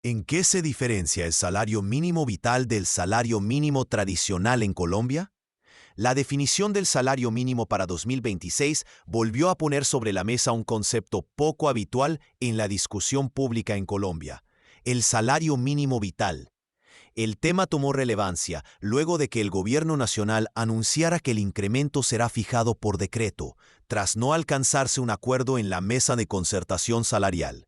¿En qué se diferencia el salario mínimo vital del salario mínimo tradicional en Colombia? La definición del salario mínimo para 2026 volvió a poner sobre la mesa un concepto poco habitual en la discusión pública en Colombia: el salario mínimo vital. El tema tomó relevancia luego de que el gobierno nacional anunciara que el incremento será fijado por decreto, tras no alcanzarse un acuerdo en la mesa de concertación salarial.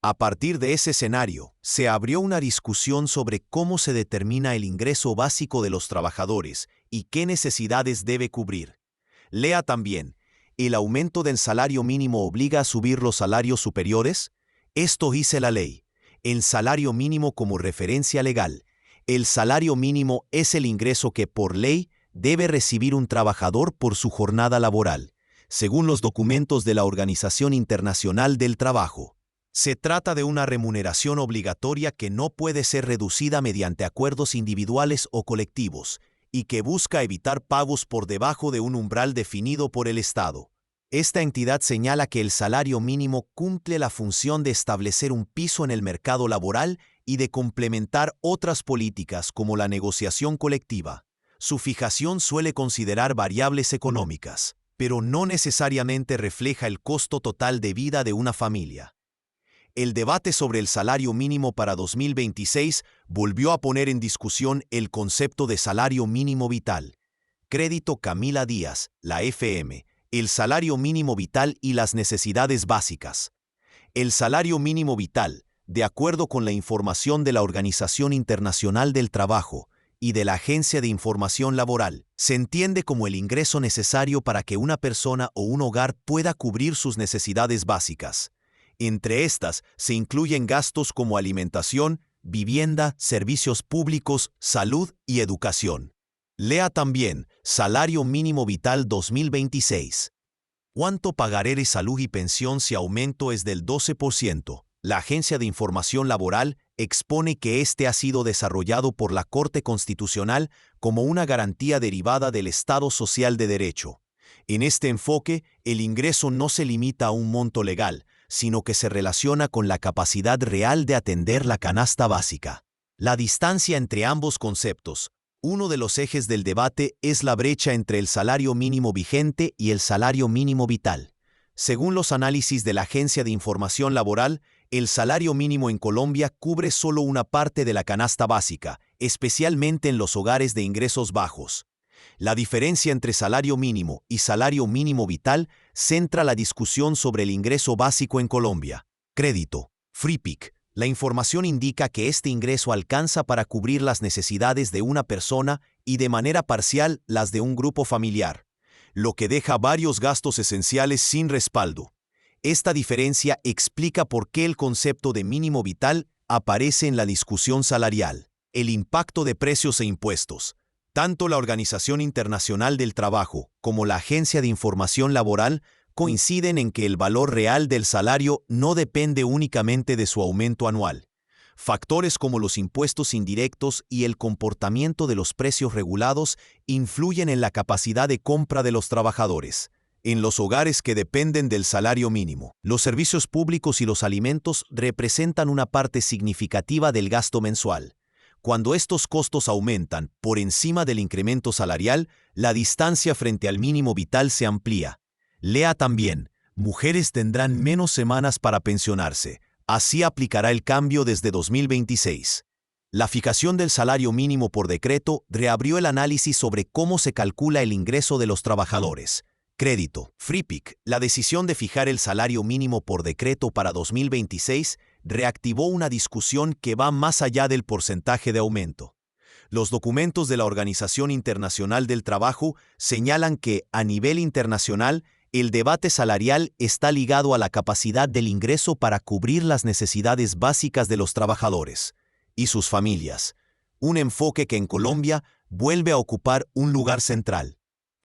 A partir de ese escenario, se abrió una discusión sobre cómo se determina el ingreso básico de los trabajadores y qué necesidades debe cubrir. Lea también: ¿el aumento del salario mínimo obliga a subir los salarios superiores? Esto dice la ley. El salario mínimo como referencia legal. El salario mínimo es el ingreso que, por ley, debe recibir un trabajador por su jornada laboral, según los documentos de la Organización Internacional del Trabajo. Se trata de una remuneración obligatoria que no puede ser reducida mediante acuerdos individuales o colectivos, y que busca evitar pagos por debajo de un umbral definido por el Estado. Esta entidad señala que el salario mínimo cumple la función de establecer un piso en el mercado laboral y de complementar otras políticas como la negociación colectiva. Su fijación suele considerar variables económicas, pero no necesariamente refleja el costo total de vida de una familia. El debate sobre el salario mínimo para 2026 volvió a poner en discusión el concepto de salario mínimo vital. Crédito Camila Díaz, la FM, el salario mínimo vital y las necesidades básicas. El salario mínimo vital, de acuerdo con la información de la Organización Internacional del Trabajo y de la Agencia de Información Laboral, se entiende como el ingreso necesario para que una persona o un hogar pueda cubrir sus necesidades básicas. Entre estas se incluyen gastos como alimentación, vivienda, servicios públicos, salud y educación. Lea también: Salario Mínimo Vital 2026. ¿Cuánto pagaré de salud y pensión si aumento es del 12%? La Agencia de Información Laboral expone que este ha sido desarrollado por la Corte Constitucional como una garantía derivada del Estado Social de Derecho. En este enfoque, el ingreso no se limita a un monto legal, sino que se relaciona con la capacidad real de atender la canasta básica. La distancia entre ambos conceptos. Uno de los ejes del debate es la brecha entre el salario mínimo vigente y el salario mínimo vital. Según los análisis de la Agencia de Información Laboral, el salario mínimo en Colombia cubre solo una parte de la canasta básica, especialmente en los hogares de ingresos bajos. La diferencia entre salario mínimo y salario mínimo vital centra la discusión sobre el ingreso básico en Colombia. Crédito Freepik. La información indica que este ingreso alcanza para cubrir las necesidades de una persona y de manera parcial las de un grupo familiar, lo que deja varios gastos esenciales sin respaldo. Esta diferencia explica por qué el concepto de mínimo vital aparece en la discusión salarial. El impacto de precios e impuestos. Tanto la Organización Internacional del Trabajo como la Agencia de Información Laboral coinciden en que el valor real del salario no depende únicamente de su aumento anual. Factores como los impuestos indirectos y el comportamiento de los precios regulados influyen en la capacidad de compra de los trabajadores. En los hogares que dependen del salario mínimo, los servicios públicos y los alimentos representan una parte significativa del gasto mensual. Cuando estos costos aumentan por encima del incremento salarial, la distancia frente al mínimo vital se amplía. Lea también: mujeres tendrán menos semanas para pensionarse. Así aplicará el cambio desde 2026. La fijación del salario mínimo por decreto reabrió el análisis sobre cómo se calcula el ingreso de los trabajadores. Crédito Freepik. La decisión de fijar el salario mínimo por decreto para 2026 reactivó una discusión que va más allá del porcentaje de aumento. Los documentos de la Organización Internacional del Trabajo señalan que, a nivel internacional, el debate salarial está ligado a la capacidad del ingreso para cubrir las necesidades básicas de los trabajadores y sus familias, un enfoque que en Colombia vuelve a ocupar un lugar central.